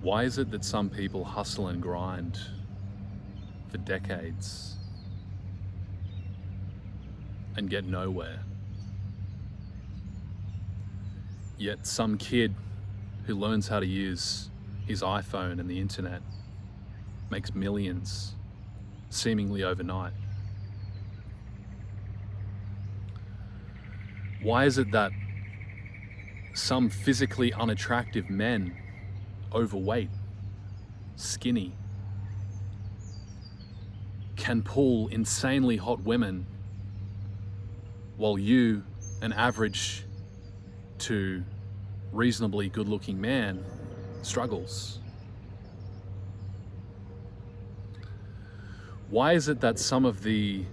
Why is it that some people hustle and grind for decades and get nowhere? Yet some kid who learns how to use his iPhone and the internet makes millions seemingly overnight. Why is it that some physically unattractive men, overweight, skinny, can pull insanely hot women, while you, an average to reasonably good-looking man, struggles? Why is it that some of the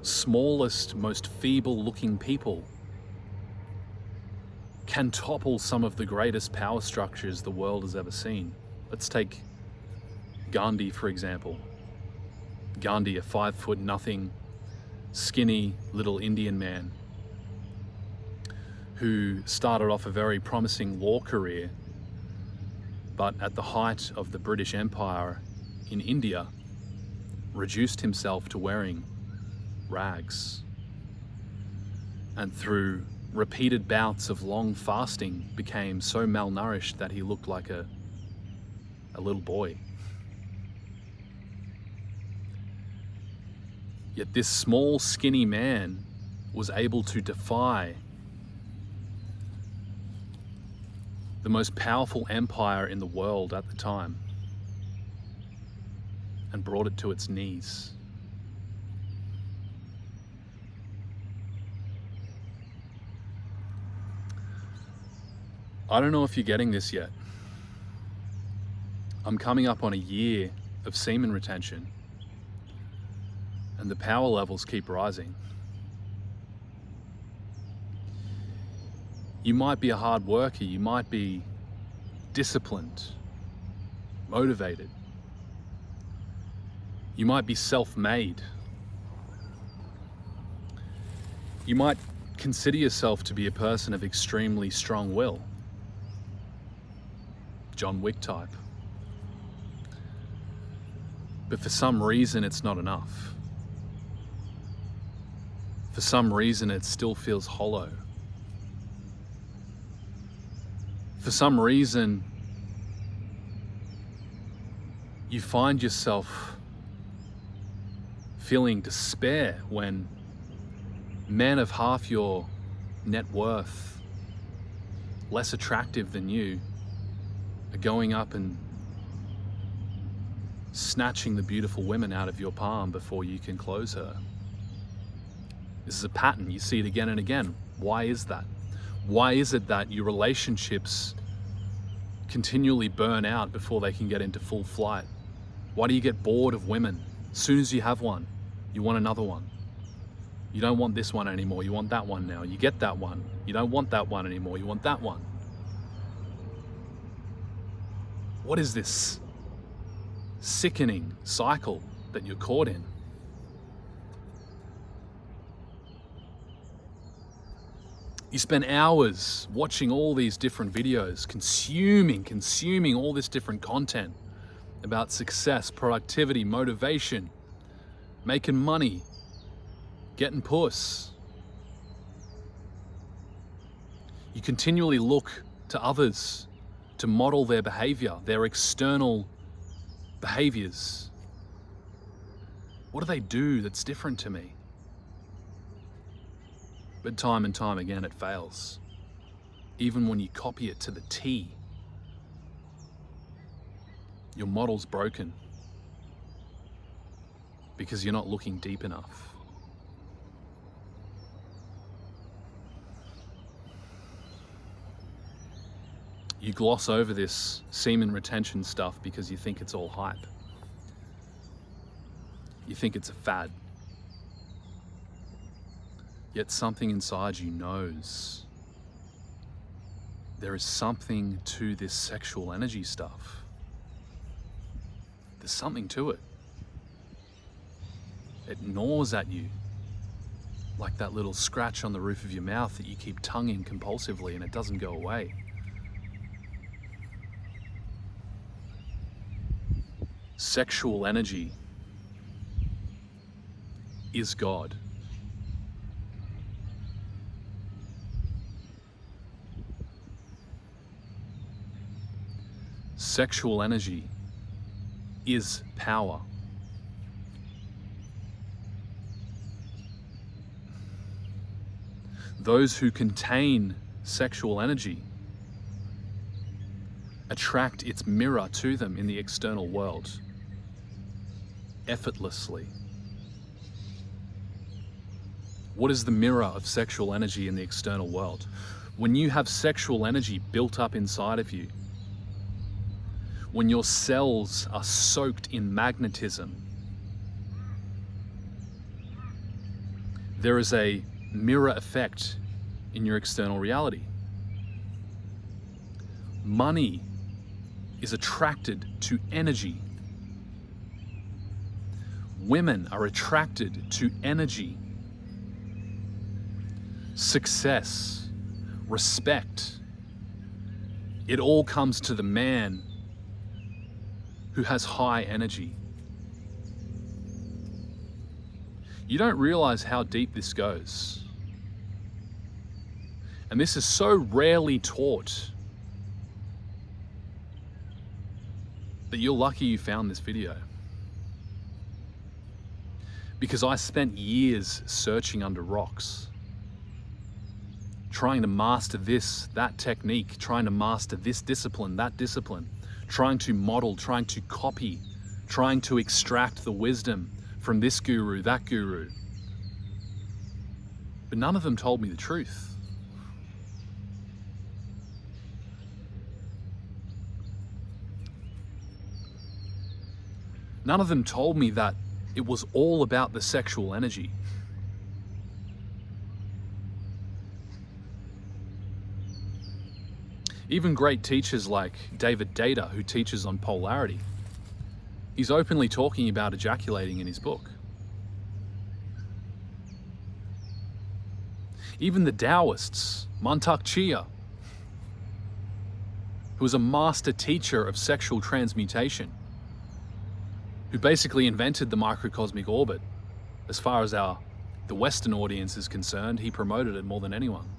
smallest, most feeble-looking people can topple some of the greatest power structures the world has ever seen? Let's take Gandhi, for example. Gandhi, a 5'0", skinny little Indian man who started off a very promising law career, but at the height of the British Empire in India, reduced himself to wearing rags, and through repeated bouts of long fasting became so malnourished that he looked like a little boy. Yet this small, skinny man was able to defy the most powerful empire in the world at the time and brought it to its knees. I don't know if you're getting this yet. I'm coming up on a year of semen retention, and the power levels keep rising. You might be a hard worker, you might be disciplined, motivated. You might be self-made. You might consider yourself to be a person of extremely strong will. John Wick type. But for some reason, it's not enough. For some reason, it still feels hollow. For some reason, you find yourself feeling despair when men of half your net worth, less attractive than you, are going up and snatching the beautiful women out of your palm before you can close her. This is a pattern. You see it again and again. Why is that? Why is it that your relationships continually burn out before they can get into full flight? Why do you get bored of women? As soon as you have one, you want another one. You don't want this one anymore, you want that one now. You get that one, you don't want that one anymore, you want that one. What is this sickening cycle that you're caught in? You spend hours watching all these different videos, consuming all this different content about success, productivity, motivation, making money, getting puss. You continually look to others to model their behavior, their external behaviors. What do they do that's different to me? But time and time again, it fails. Even when you copy it to the T, your model's broken because you're not looking deep enough. You gloss over this semen retention stuff because you think it's all hype. You think it's a fad. Yet something inside you knows there is something to this sexual energy stuff. There's something to it. It gnaws at you like that little scratch on the roof of your mouth that you keep tonguing compulsively and it doesn't go away. Sexual energy is God. Sexual energy is power. Those who contain sexual energy attract its mirror to them in the external world effortlessly. What is the mirror of sexual energy in the external world? When you have sexual energy built up inside of you, when your cells are soaked in magnetism, there is a mirror effect in your external reality. Money is attracted to energy. Women are attracted to energy. Success, respect, it all comes to the man who has high energy. You don't realize how deep this goes. And this is so rarely taught that you're lucky you found this video. Because I spent years searching under rocks, trying to master this, that technique, trying to master this discipline, that discipline, trying to model, trying to copy, trying to extract the wisdom from this guru, that guru. But none of them told me the truth. None of them told me that it was all about the sexual energy. Even great teachers like David Data, who teaches on polarity, he's openly talking about ejaculating in his book. Even the Taoists, Mantak Chia, who was a master teacher of sexual transmutation, who basically invented the microcosmic orbit. As far as the Western audience is concerned, he promoted it more than anyone.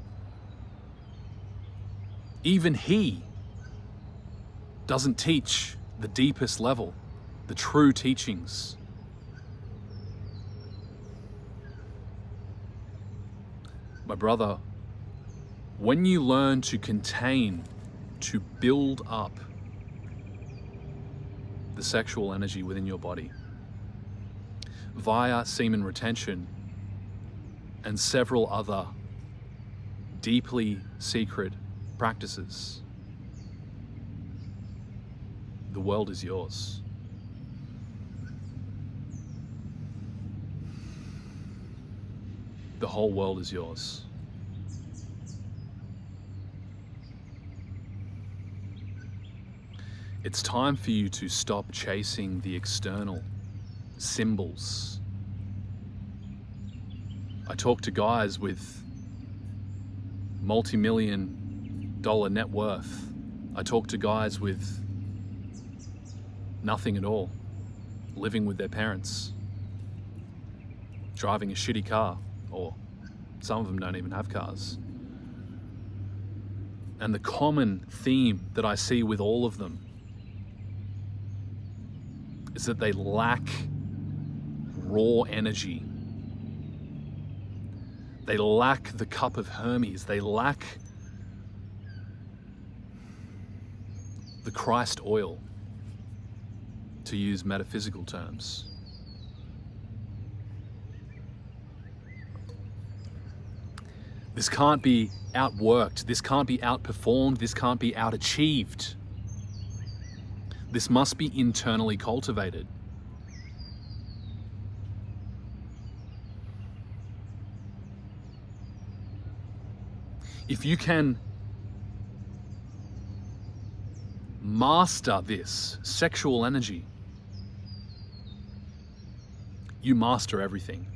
Even he doesn't teach the deepest level, the true teachings. My brother, when you learn to contain, to build up the sexual energy within your body via semen retention and several other deeply secret practices, the world is yours. The whole world is yours. It's time for you to stop chasing the external symbols. I talk to guys with multi-million dollar net worth. I talk to guys with nothing at all, living with their parents, driving a shitty car, or some of them don't even have cars. And the common theme that I see with all of them is that they lack raw energy. They lack the cup of Hermes. They lack the Christ oil, to use metaphysical terms. This can't be outworked. This can't be outperformed. This can't be outachieved. This must be internally cultivated. If you can master this sexual energy, you master everything.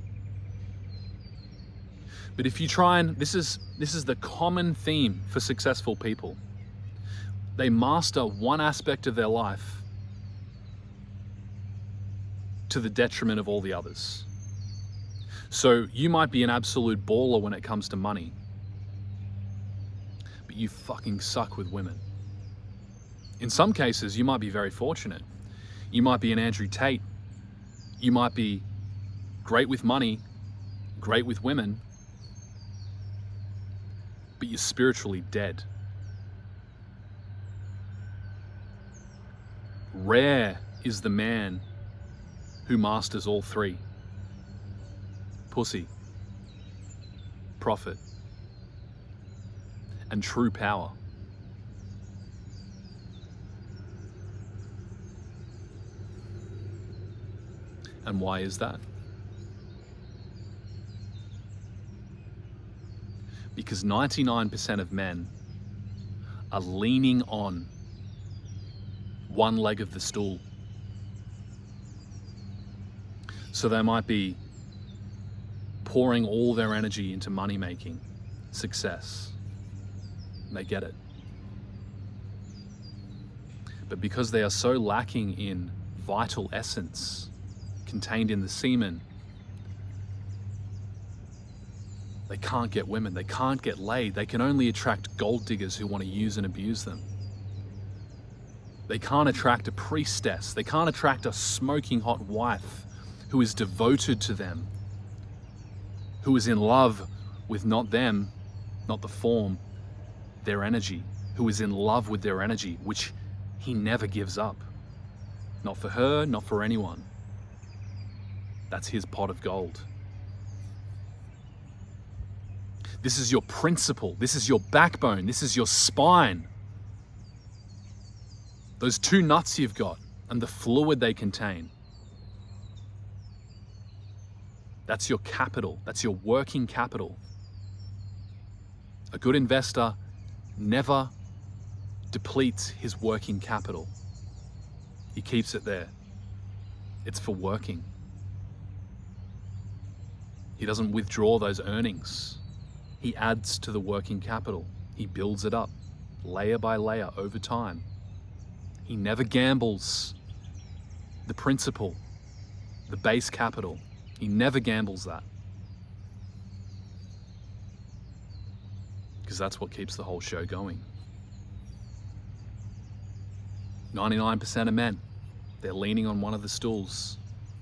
But if you try and, this is the common theme for successful people. They master one aspect of their life to the detriment of all the others. So you might be an absolute baller when it comes to money, but you fucking suck with women. In some cases, you might be very fortunate. You might be an Andrew Tate. You might be great with money, great with women, but you're spiritually dead. Rare is the man who masters all three: pussy, profit, and true power. And why is that? Because 99% of men are leaning on one leg of the stool. So they might be pouring all their energy into money making, success. And they get it. But because they are so lacking in vital essence contained in the semen, they can't get women, they can't get laid. They can only attract gold diggers who want to use and abuse them. They can't attract a priestess. They can't attract a smoking hot wife who is devoted to them, who is in love with not them, not the form, their energy, who is in love with their energy, which he never gives up. Not for her, not for anyone. That's his pot of gold. This is your principle. This is your backbone. This is your spine. Those two nuts you've got and the fluid they contain. That's your capital. That's your working capital. A good investor never depletes his working capital. He keeps it there. It's for working. He doesn't withdraw those earnings. He adds to the working capital. He builds it up, layer by layer, over time. He never gambles the principal, the base capital. He never gambles that. Because that's what keeps the whole show going. 99% of men, they're leaning on one of the stools,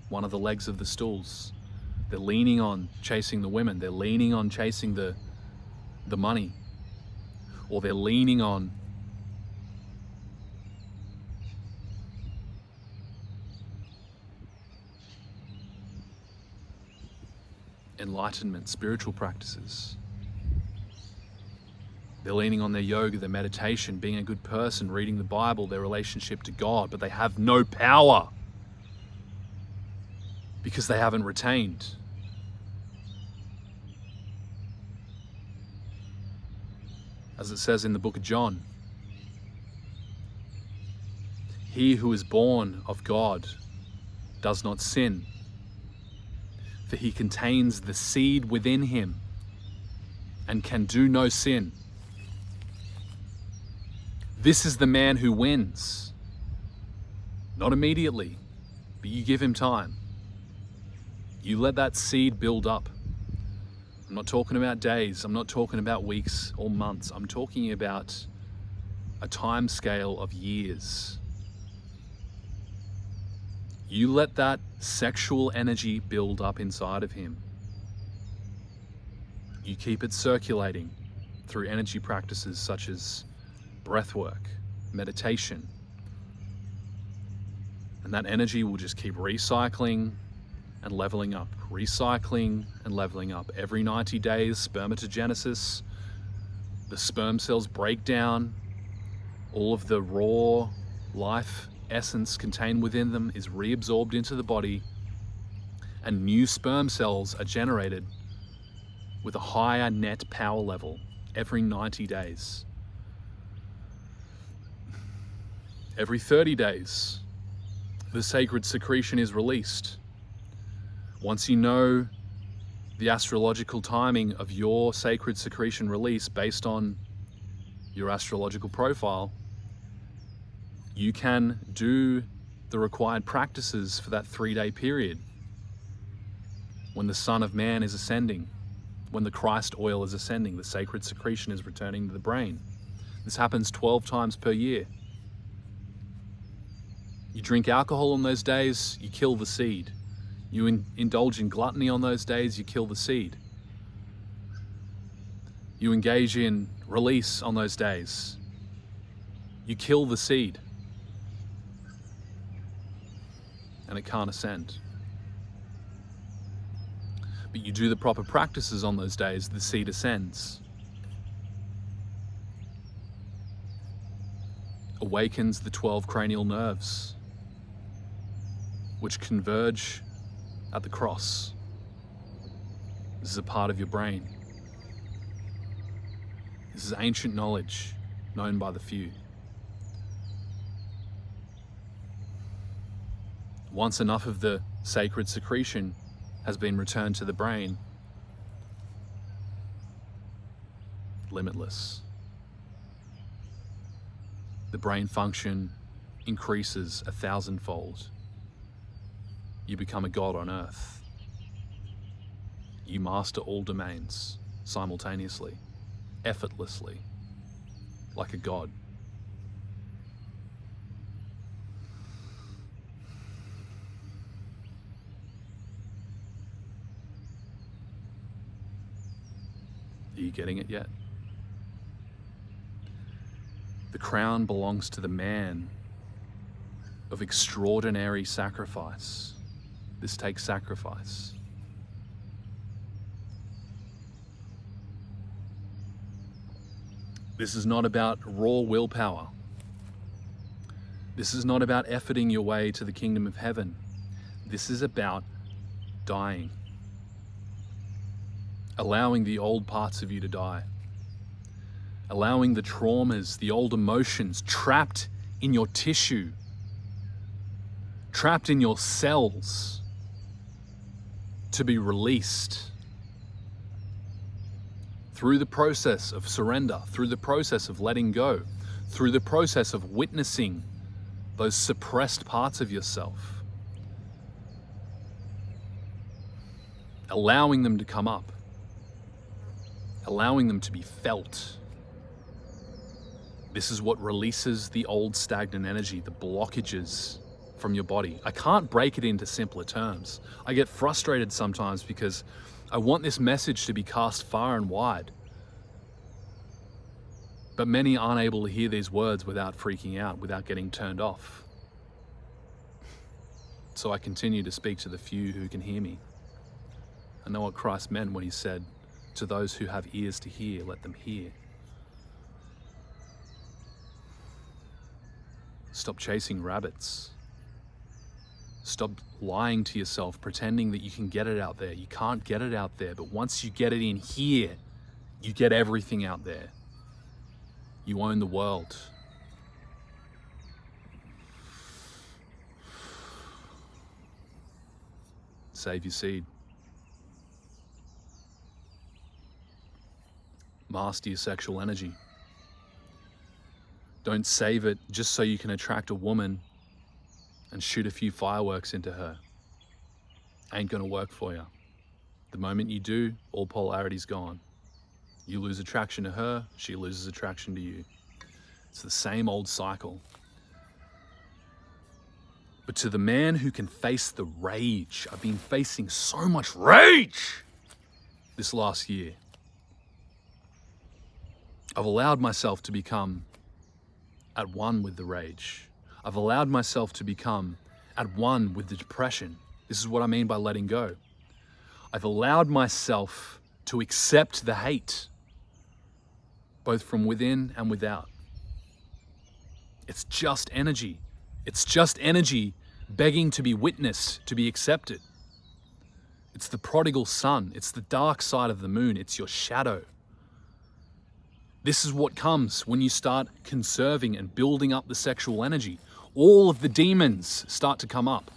one of the legs of the stools. They're leaning on chasing the women. They're leaning on chasing the money. Or they're leaning on enlightenment, spiritual practices. They're leaning on their yoga, their meditation, being a good person, reading the Bible, their relationship to God, but they have no power because they haven't retained. As it says in the book of John, he who is born of God does not sin, for he contains the seed within him and can do no sin. This is the man who wins. Not immediately, but you give him time. You let that seed build up. I'm not talking about days. I'm not talking about weeks or months. I'm talking about a time scale of years. You let that sexual energy build up inside of him. You keep it circulating through energy practices such as breath work, meditation. And that energy will just keep recycling and leveling up, recycling and leveling up. Every 90 days, spermatogenesis, the sperm cells break down, all of the raw life essence contained within them is reabsorbed into the body, and new sperm cells are generated with a higher net power level every 90 days. Every 30 days, the sacred secretion is released. Once you know the astrological timing of your sacred secretion release based on your astrological profile, you can do the required practices for that 3-day period when the Son of Man is ascending, when the Christ oil is ascending, the sacred secretion is returning to the brain. This happens 12 times per year. You drink alcohol on those days, you kill the seed. You indulge in gluttony on those days, you kill the seed. You engage in release on those days, you kill the seed. And it can't ascend. But you do the proper practices on those days, the seed ascends. Awakens the 12 cranial nerves, which converge at the cross. This is a part of your brain. This is ancient knowledge known by the few. Once enough of the sacred secretion has been returned to the brain, limitless. The brain function increases 1,000-fold. You become a god on earth. You master all domains simultaneously, effortlessly, like a god. Are you getting it yet? The crown belongs to the man of extraordinary sacrifice. This takes sacrifice. This is not about raw willpower. This is not about efforting your way to the kingdom of heaven. This is about dying. Allowing the old parts of you to die. Allowing the traumas, the old emotions trapped in your tissue, trapped in your cells, to be released through the process of surrender, through the process of letting go, through the process of witnessing those suppressed parts of yourself, allowing them to come up, allowing them to be felt. This is what releases the old stagnant energy, the blockages from your body. I can't break it into simpler terms. I get frustrated sometimes because I want this message to be cast far and wide. But many aren't able to hear these words without freaking out, without getting turned off. So I continue to speak to the few who can hear me. I know what Christ meant when he said, "To those who have ears to hear, let them hear." Stop chasing rabbits. Stop lying to yourself, pretending that you can get it out there. You can't get it out there, but once you get it in here, you get everything out there. You own the world. Save your seed. Master your sexual energy. Don't save it just so you can attract a woman and shoot a few fireworks into her. Ain't gonna work for you. The moment you do, all polarity's gone. You lose attraction to her, she loses attraction to you. It's the same old cycle. But to the man who can face the rage, I've been facing so much rage this last year. I've allowed myself to become at one with the rage. I've allowed myself to become at one with the depression. This is what I mean by letting go. I've allowed myself to accept the hate, both from within and without. It's just energy. It's just energy begging to be witnessed, to be accepted. It's the prodigal son. It's the dark side of the moon. It's your shadow. This is what comes when you start conserving and building up the sexual energy. All of the demons start to come up.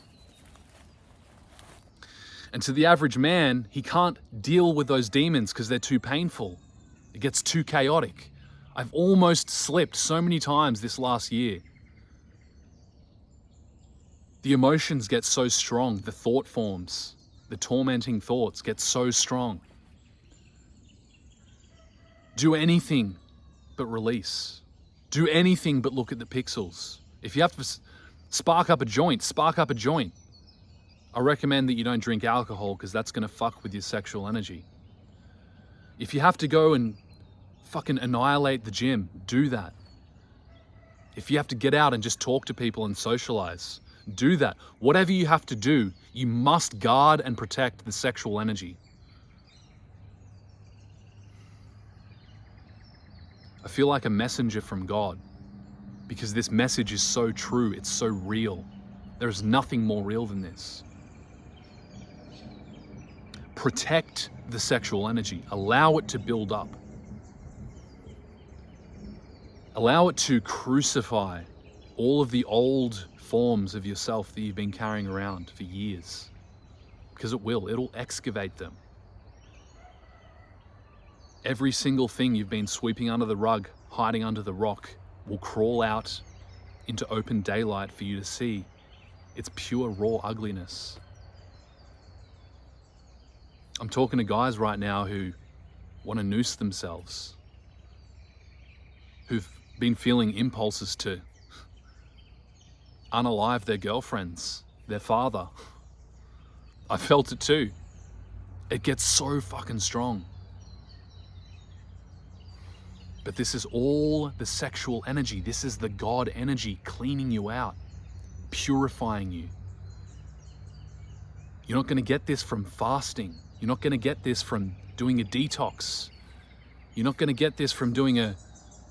And to the average man, he can't deal with those demons because they're too painful. It gets too chaotic. I've almost slipped so many times this last year. The emotions get so strong, the thought forms, the tormenting thoughts get so strong. Do anything but release. Do anything but look at the pixels. If you have to spark up a joint, spark up a joint. I recommend that you don't drink alcohol because that's going to fuck with your sexual energy. If you have to go and fucking annihilate the gym, do that. If you have to get out and just talk to people and socialize, do that. Whatever you have to do, you must guard and protect the sexual energy. I feel like a messenger from God because this message is so true, it's so real. There is nothing more real than this. Protect the sexual energy. Allow it to build up. Allow it to crucify all of the old forms of yourself that you've been carrying around for years. Because it will. It'll excavate them. Every single thing you've been sweeping under the rug, hiding under the rock, will crawl out into open daylight for you to see. It's pure raw ugliness. I'm talking to guys right now who want to noose themselves, who've been feeling impulses to unalive their girlfriends, their father. I felt it too. It gets so fucking strong. But this is all the sexual energy. This is the God energy cleaning you out, purifying you. You're not going to get this from fasting. You're not going to get this from doing a detox. You're not going to get this from doing a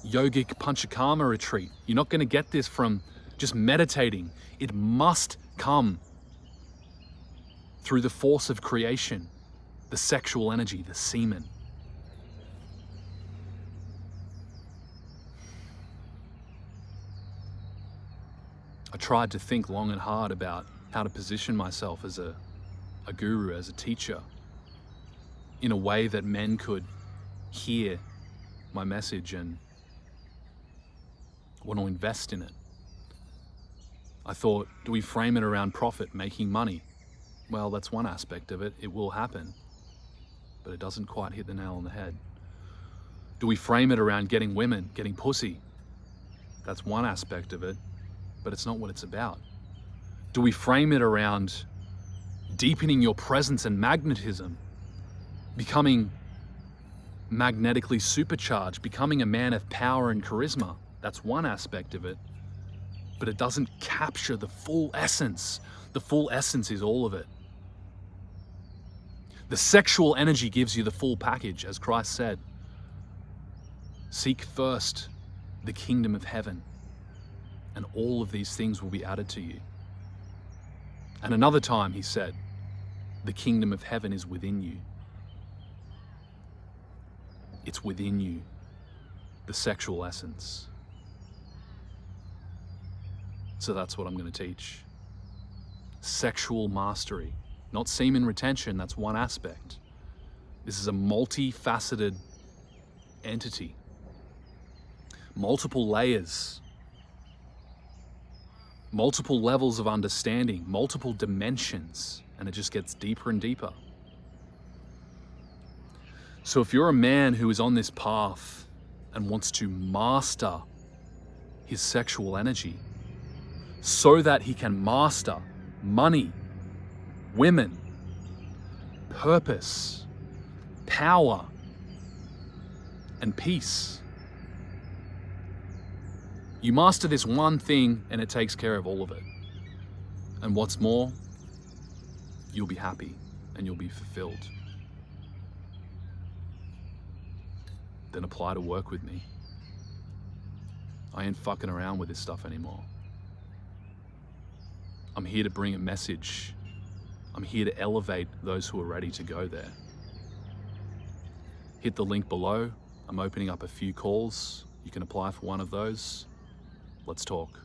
yogic panchakarma retreat. You're not going to get this from just meditating. It must come through the force of creation, the sexual energy, the semen. I tried to think long and hard about how to position myself as a guru, as a teacher, in a way that men could hear my message and want to invest in it. I thought, do we frame it around profit, making money? Well, that's one aspect of it. It will happen, but it doesn't quite hit the nail on the head. Do we frame it around getting women, getting pussy? That's one aspect of it, but it's not what it's about. Do we frame it around deepening your presence and magnetism, becoming magnetically supercharged, becoming a man of power and charisma? That's one aspect of it, but it doesn't capture the full essence. The full essence is all of it. The sexual energy gives you the full package, as Christ said. Seek first the kingdom of heaven, and all of these things will be added to you. And another time he said, the kingdom of heaven is within you. It's within you, the sexual essence. So that's what I'm going to teach. Sexual mastery, not semen retention, that's one aspect. This is a multifaceted entity. Multiple layers, multiple levels of understanding, multiple dimensions, and it just gets deeper and deeper. So if you're a man who is on this path and wants to master his sexual energy so that he can master money, women, purpose, power, and peace, you master this one thing and it takes care of all of it. And what's more, you'll be happy and you'll be fulfilled. Then apply to work with me. I ain't fucking around with this stuff anymore. I'm here to bring a message. I'm here to elevate those who are ready to go there. Hit the link below. I'm opening up a few calls. You can apply for one of those. Let's talk.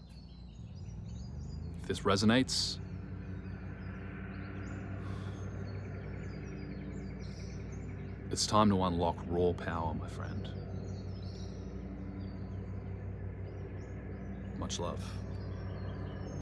If this resonates, it's time to unlock raw power, my friend. Much love.